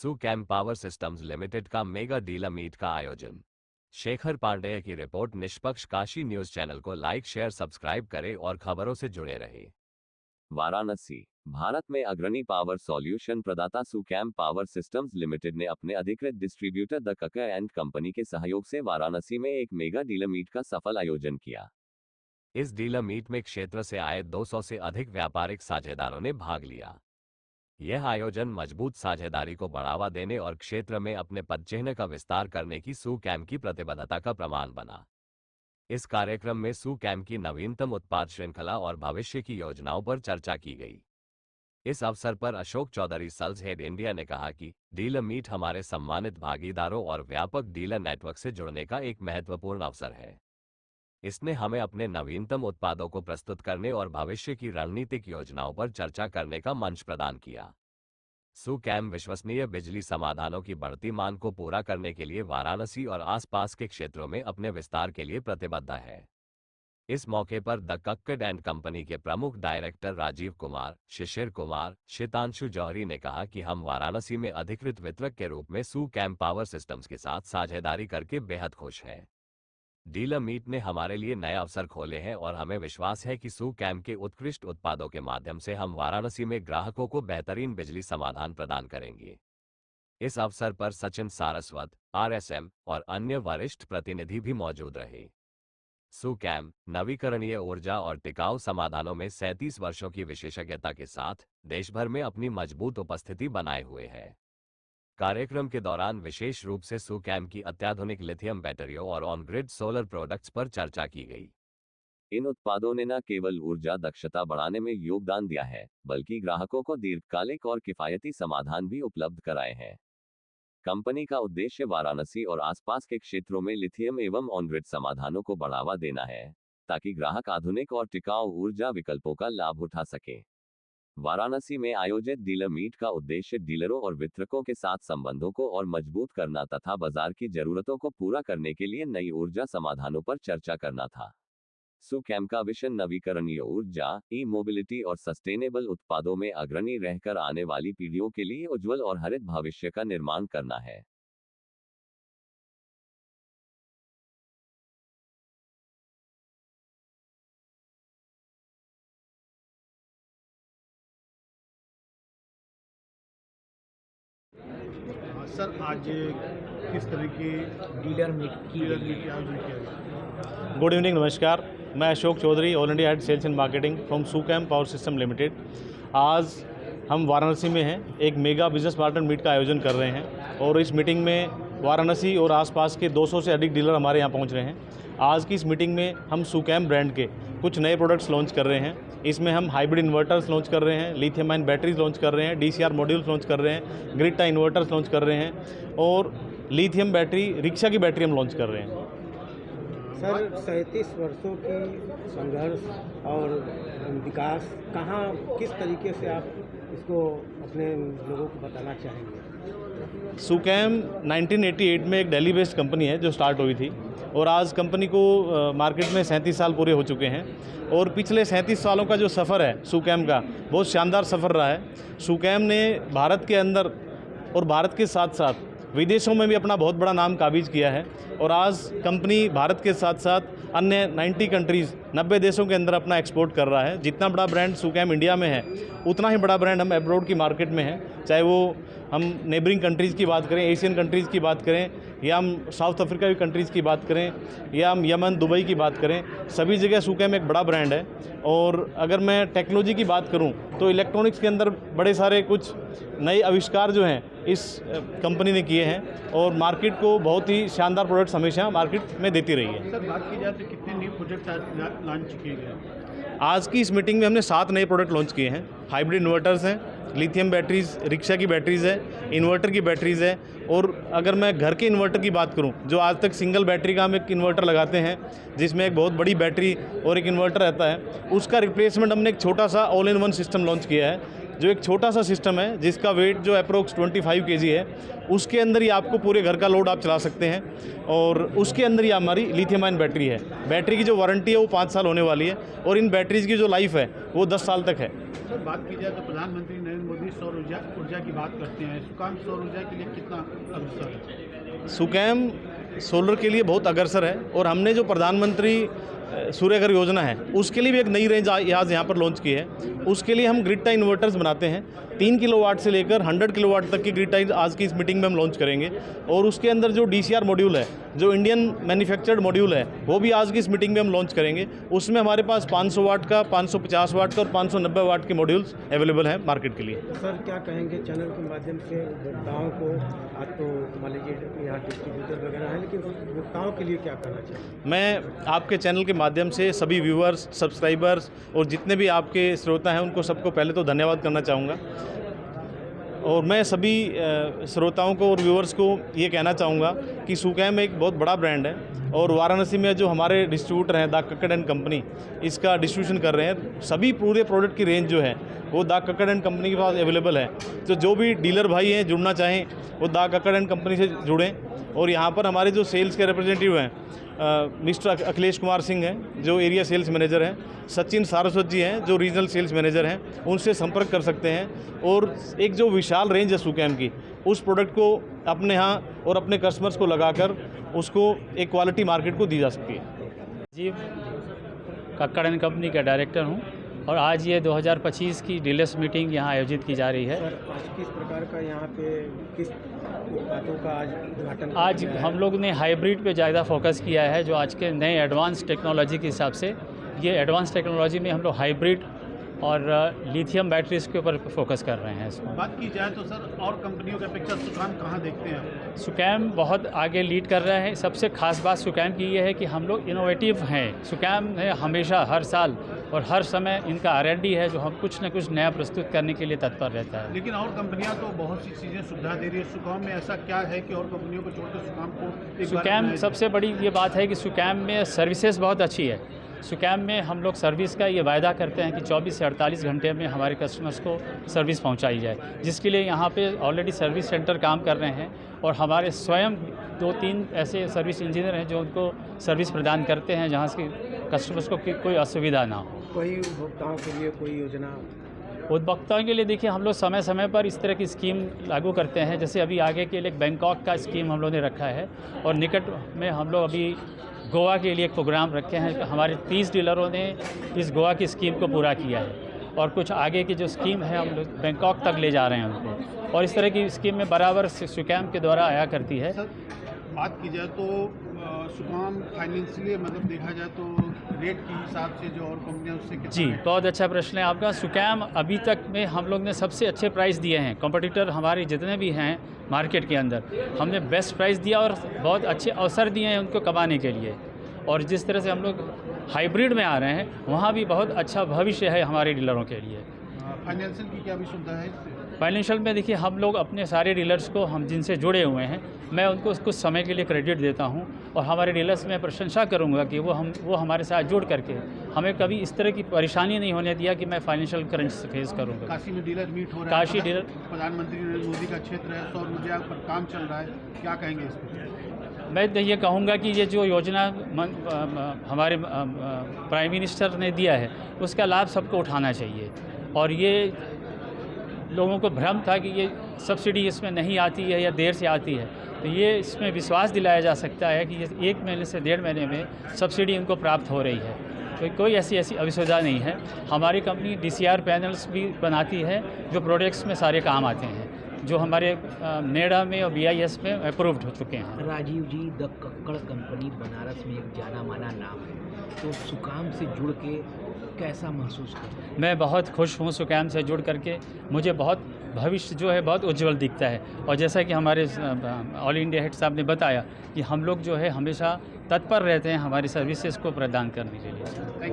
Su-Kam power systems limited का mega dealer meet का आयोजन। शेखर पांडेय की रिपोर्ट। निष्पक्ष काशी न्यूज चैनल को लाइक शेयर सब्सक्राइब करें और खबरों से जुड़े रहें। वाराणसी। भारत में अग्रणी पावर सॉल्यूशन प्रदाता सुकैम पावर सिस्टम्स लिमिटेड ने अपने अधिकृत distributor the Kakkar and company के सहयोग से वाराणसी में एक मेगा डीलर मीट का सफल आयोजन किया। इस डीलर मीट में क्षेत्र से आए 200 से अधिक व्यापारिक साझेदारों ने भाग लिया। यह आयोजन मजबूत साझेदारी को बढ़ावा देने और क्षेत्र में अपने पदचिह्न का विस्तार करने की सुकैम की प्रतिबद्धता का प्रमाण बना। इस कार्यक्रम में सुकैम की नवीनतम उत्पाद श्रृंखला और भविष्य की योजनाओं पर चर्चा की गई। इस अवसर पर Ashok Chaudhary sales head India ने कहा कि डीलर मीट हमारे सम्मानित भागीदारों और व्यापक डीलर नेटवर्क से जुड़ने का एक महत्वपूर्ण अवसर है। इसने हमें अपने नवीनतम उत्पादों को प्रस्तुत करने और भविष्य की रणनीतिक योजनाओं पर चर्चा करने का मंच प्रदान किया। सुकैम विश्वसनीय बिजली समाधानों की बढ़ती मांग को पूरा करने के लिए वाराणसी और आसपास के क्षेत्रों में अपने विस्तार के लिए प्रतिबद्ध है। इस मौके पर द कक्कड़ एंड कंपनी के प्रमुख डायरेक्टर राजीव कुमार, शिशिर कुमार, शीतांशु जौहरी ने कहा कि हम वाराणसी में अधिकृत वितरक के रूप में सुकैम पावर सिस्टम्स के साथ साझेदारी करके बेहद खुश हैं। डीलर मीट ने हमारे लिए नए अवसर खोले हैं और हमें विश्वास है कि सुकैम के उत्कृष्ट उत्पादों के माध्यम से हम वाराणसी में ग्राहकों को बेहतरीन बिजली समाधान प्रदान करेंगे। इस अवसर पर सचिन सारस्वत, आरएसएम और अन्य वरिष्ठ प्रतिनिधि भी मौजूद रहे। सुकैम नवीकरणीय ऊर्जा और टिकाऊ समाधानों में 37 वर्षों की विशेषज्ञता के साथ देश भर में अपनी मजबूत उपस्थिति बनाए हुए है। कार्यक्रम के दौरान विशेष रूप से सुकैम की अत्याधुनिक लिथियम बैटरियों और ऑन ग्रिड सोलर प्रोडक्ट्स पर चर्चा की गई। इन उत्पादों ने न केवल ऊर्जा दक्षता बढ़ाने में योगदान दिया है, बल्कि ग्राहकों को दीर्घकालिक और किफायती समाधान भी उपलब्ध कराए हैं। कंपनी का उद्देश्य वाराणसी और आसपास के क्षेत्रों में लिथियम एवं ऑन-ग्रिड समाधानों को बढ़ावा देना है, ताकि ग्राहक आधुनिक और टिकाऊ ऊर्जा विकल्पों का लाभ उठा सके। वाराणसी में आयोजित डीलर मीट का उद्देश्य डीलरों और वितरकों के साथ संबंधों को और मजबूत करना तथा बाजार की जरूरतों को पूरा करने के लिए नई ऊर्जा समाधानों पर चर्चा करना था। सुकैम का विजन नवीकरणीय ऊर्जा, ई मोबिलिटी और सस्टेनेबल उत्पादों में अग्रणी रहकर आने वाली पीढ़ियों के लिए उज्जवल और हरित भविष्य का निर्माण करना है। सर, आज किस तरह की डीलर मीट की आयोजन किया गया? गुड इवनिंग, नमस्कार। मैं Ashok Chaudhary, all India head sales and marketing from Su-Kam power system limited. आज हम वाराणसी में हैं, एक मेगा बिजनेस पार्टनर मीट का आयोजन कर रहे हैं और इस मीटिंग में वाराणसी और आसपास के 200 से अधिक डीलर हमारे यहाँ पहुँच रहे हैं। आज की इस मीटिंग में हम सुकैम ब्रांड के कुछ नए प्रोडक्ट्स लॉन्च कर रहे हैं। इसमें हम हाइब्रिड इन्वर्टर्स लॉन्च कर रहे हैं, लिथियम आयन बैटरीज लॉन्च कर रहे हैं, डीसीआर मॉड्यूल्स लॉन्च कर रहे हैं, ग्रिड टाई इन्वर्टर्स लॉन्च कर रहे हैं और लिथियम बैटरी, रिक्शा की बैटरी हम लॉन्च कर रहे हैं। सर, 37 वर्षों की संघर्ष और विकास कहाँ, किस तरीके से आप इसको अपने लोगों को बताना चाहेंगे? सुकैम 1988 में एक दिल्ली बेस्ड कंपनी है जो स्टार्ट हुई थी और आज कंपनी को मार्केट में 37 साल पूरे हो चुके हैं और पिछले 37 सालों का जो सफ़र है सुकैम का, बहुत शानदार सफ़र रहा है। सुकैम ने भारत के अंदर और भारत के साथ साथ विदेशों में भी अपना बहुत बड़ा नाम काबिज किया है और आज कंपनी भारत के साथ साथ अन्य 90 कंट्रीज़, 90 देशों के अंदर अपना एक्सपोर्ट कर रहा है। जितना बड़ा ब्रांड सुकैम इंडिया में है, उतना ही बड़ा ब्रांड हम अब्रॉड की मार्केट में है, चाहे वो हम नेबरिंग कंट्रीज़ की बात करें, एशियन कंट्रीज़ की बात करें, या हम साउथ अफ्रीका की कंट्रीज़ की बात करें, या हम यमन, दुबई की बात करें, सभी जगह सुकैम एक बड़ा ब्रांड है। और अगर मैं टेक्नोलॉजी की बात करूं तो इलेक्ट्रॉनिक्स के अंदर बड़े सारे कुछ नए आविष्कार जो हैं इस कंपनी ने किए हैं और मार्केट को बहुत ही शानदार प्रोडक्ट्स हमेशा मार्केट में देती रही है। सर, बात की जाए तो कितने न्यू प्रोजेक्ट आज लॉन्च किए गए? आज की इस मीटिंग में हमने 7 नए प्रोडक्ट लॉन्च किए हैं। हाइब्रिड इन्वर्टर्स हैं, लिथियम बैटरीज, रिक्शा की बैटरीज़ है, इन्वर्टर की बैटरीज़ है। और अगर मैं घर के इन्वर्टर की बात करूं, जो आज तक सिंगल बैटरी का हम एक इन्वर्टर लगाते हैं जिसमें एक बहुत बड़ी बैटरी और एक इन्वर्टर रहता है, उसका रिप्लेसमेंट हमने एक छोटा सा all in one system launch किया है जो एक छोटा सा सिस्टम है जिसका वेट जो अप्रोक्स 25 kg है, उसके अंदर ही आपको पूरे घर का लोड आप चला सकते हैं। और उसके अंदर ही हमारी लिथियम आयन बैटरी है। बैटरी की जो वारंटी है वो 5 साल होने वाली है और इन बैटरीज की जो लाइफ है वो 10 साल तक है। सर, बात की जाए तो प्रधानमंत्री नरेंद्र मोदी सौर ऊर्जा की बात करते हैं। सुकाम सौर ऊर्जा के लिए कितना अग्रसर है? सुकैम सोलर के लिए बहुत अग्रसर है और हमने जो प्रधानमंत्री सूर्यघर योजना है उसके लिए भी एक नई रेंज आज यहाँ पर लॉन्च की है। उसके लिए हम ग्रिड टाई इन्वर्टर्स बनाते हैं। 3 किलोवाट से लेकर 100 किलोवाट तक की ग्रिड टाई आज की इस मीटिंग में हम लॉन्च करेंगे। और उसके अंदर जो DCR मॉड्यूल है, जो इंडियन मैन्युफैक्चर्ड मॉड्यूल है, वो भी आज की इस मीटिंग में हम लॉन्च करेंगे। उसमें हमारे पास 500 वाट का, 550 वाट का और 590 वाट के मॉड्यूल्स अवेलेबल हैं मार्केट के लिए। सर, क्या कहेंगे चैनल के माध्यम से उपभोक्ताओं को? आज तो मान लीजिए यहाँ डिस्ट्रीब्यूटर वगैरह है, लेकिन उपभोक्ताओं के लिए क्या करना चाहिए? मैं आपके चैनल के माध्यम से सभी व्यूअर्स, सब्सक्राइबर्स और जितने भी आपके श्रोता हैं उनको सबको पहले तो धन्यवाद करना चाहूँगा। और मैं सभी श्रोताओं को और व्यूअर्स को ये कहना चाहूँगा कि सुकैम एक बहुत बड़ा ब्रांड है और वाराणसी में जो हमारे डिस्ट्रीब्यूटर हैं द कक्कड़ एंड कंपनी, इसका डिस्ट्रीब्यूशन कर रहे हैं। सभी पूरे प्रोडक्ट की रेंज जो है वो द कक्कड़ एंड कंपनी के पास अवेलेबल है। तो जो भी डीलर भाई हैं जुड़ना चाहें वो द कक्कड़ एंड कंपनी से जुड़ें। और यहाँ पर हमारे जो सेल्स के रिप्रेजेंटेटिव हैं मिस्टर अखिलेश कुमार सिंह हैं जो एरिया सेल्स मैनेजर हैं, सचिन सारस्वत जी हैं जो रीजनल सेल्स मैनेजर हैं, उनसे संपर्क कर सकते हैं। और एक जो विशाल रेंज है सुकैम की, उस प्रोडक्ट को अपने यहाँ और अपने कस्टमर्स को लगाकर उसको एक क्वालिटी मार्केट को दी जा सकती है। जी, कक्कड़ एंड कंपनी का डायरेक्टर हूँ और आज ये 2025 की डीलर्स मीटिंग यहाँ आयोजित की जा रही है। सर, आज किस प्रकार का यहाँ पे किस उत्पादों का आज उद्घाटन? आज हम लोग ने हाइब्रिड पे ज़्यादा फोकस किया है, जो आज के नए एडवांस टेक्नोलॉजी के हिसाब से। ये एडवांस टेक्नोलॉजी में हम लोग हाइब्रिड और लिथियम बैटरीज के ऊपर फोकस कर रहे हैं इसमें। बात की जाए तो सर, और कंपनियों की अपेक्षा सुकाम कहाँ देखते हैं? सुकैम बहुत आगे लीड कर रहा है। सबसे खास बात सुकैम की ये है कि हम लोग इनोवेटिव हैं। सुकैम ने हमेशा हर साल और हर समय इनका R&D है जो हम कुछ न कुछ नया प्रस्तुत करने के लिए तत्पर रहता है। लेकिन और कंपनियां तो बहुत सी चीज़ें सुविधा दे रही है। सुकाम में ऐसा क्या है कि और कंपनियों को छोड़कर सुकाम को एक बार सुकैम अपनाया सबसे बड़ी ये बात है कि सुकैम में सर्विसेज बहुत अच्छी है। सुकैम में हम लोग सर्विस का ये वायदा करते हैं कि 24 से 48 घंटे में हमारे कस्टमर्स को सर्विस पहुंचाई जाए, जिसके लिए यहाँ पे ऑलरेडी सर्विस सेंटर काम कर रहे हैं और हमारे स्वयं 2-3 ऐसे सर्विस इंजीनियर हैं जो उनको सर्विस प्रदान करते हैं जहाँ से कस्टमर्स को कोई असुविधा ना हो। कोई उपभोक्ताओं के लिए कोई योजना? उपभोक्ताओं के लिए देखिए, हम लोग समय समय पर इस तरह की स्कीम लागू करते हैं। जैसे अभी आगे के लिए बैंकॉक का स्कीम हम लोग ने रखा है और निकट में हम लोग अभी गोवा के लिए एक प्रोग्राम रखे हैं। हमारे 30 डीलरों ने इस गोवा की स्कीम को पूरा किया है और कुछ आगे की जो स्कीम है हम लोग बैंकॉक तक ले जा रहे हैं उनको। और इस तरह की स्कीम में बराबर सुकैम के द्वारा आया करती है। सर, बात की जाए तो सुकाम फाइनेंशियली मतलब देखा जाए तो रेट के हिसाब से जो और कंपनियां उससे कितना जी, है? बहुत अच्छा प्रश्न है आपका। सुकैम अभी तक में हम लोग ने सबसे अच्छे प्राइस दिए हैं। कॉम्पिटिटर हमारे जितने भी हैं मार्केट के अंदर, हमने बेस्ट प्राइस दिया और बहुत अच्छे अवसर दिए हैं उनको कमाने के लिए। और जिस तरह से हम लोग हाइब्रिड में आ रहे हैं, वहाँ भी बहुत अच्छा भविष्य है हमारे डीलरों के लिए। फाइनेंशियल की क्या भी सुविधा है इससे? फाइनेंशियल में देखिए, हम लोग अपने सारे डीलर्स को, हम जिनसे जुड़े हुए हैं, मैं उनको कुछ समय के लिए क्रेडिट देता हूं और हमारे डीलर्स में प्रशंसा करूंगा कि वो हमारे साथ जुड़ करके हमें कभी इस तरह की परेशानी नहीं होने दिया कि मैं फाइनेंशियल क्रंच फेस करूंगा। काशी में डीलर मीट हो रहा है। काशी डीलर, प्रधानमंत्री नरेंद्र मोदी का क्षेत्र है, सौर ऊर्जा पर काम चल रहा है, क्या कहेंगे इस पर? मैं तो ये कहूँगा कि ये जो योजना हमारे प्राइम मिनिस्टर ने दिया है उसका लाभ सबको उठाना चाहिए। और ये लोगों को भ्रम था कि ये सब्सिडी इसमें नहीं आती है या देर से आती है, तो ये इसमें विश्वास दिलाया जा सकता है कि ये 1 महीने से 1.5 महीने में सब्सिडी उनको प्राप्त हो रही है। तो कोई ऐसी असुविधा नहीं है। हमारी कंपनी DCR पैनल्स भी बनाती है जो प्रोडक्ट्स में सारे काम आते हैं, जो हमारे नेडा में और BIS में अप्रूव्ड हो चुके हैं। राजीव जी, द कक्कड़ कंपनी बनारस में एक जाना माना नाम है, तो सुकाम से जुड़ के कैसा महसूस करते हैं? मैं बहुत खुश हूँ सुकैम से जुड़ करके। मुझे बहुत भविष्य जो है बहुत उज्जवल दिखता है। और जैसा कि हमारे ऑल इंडिया हेड साहब ने बताया कि हम लोग जो है हमेशा तत्पर रहते हैं हमारी सर्विसेज को प्रदान करने के लिए।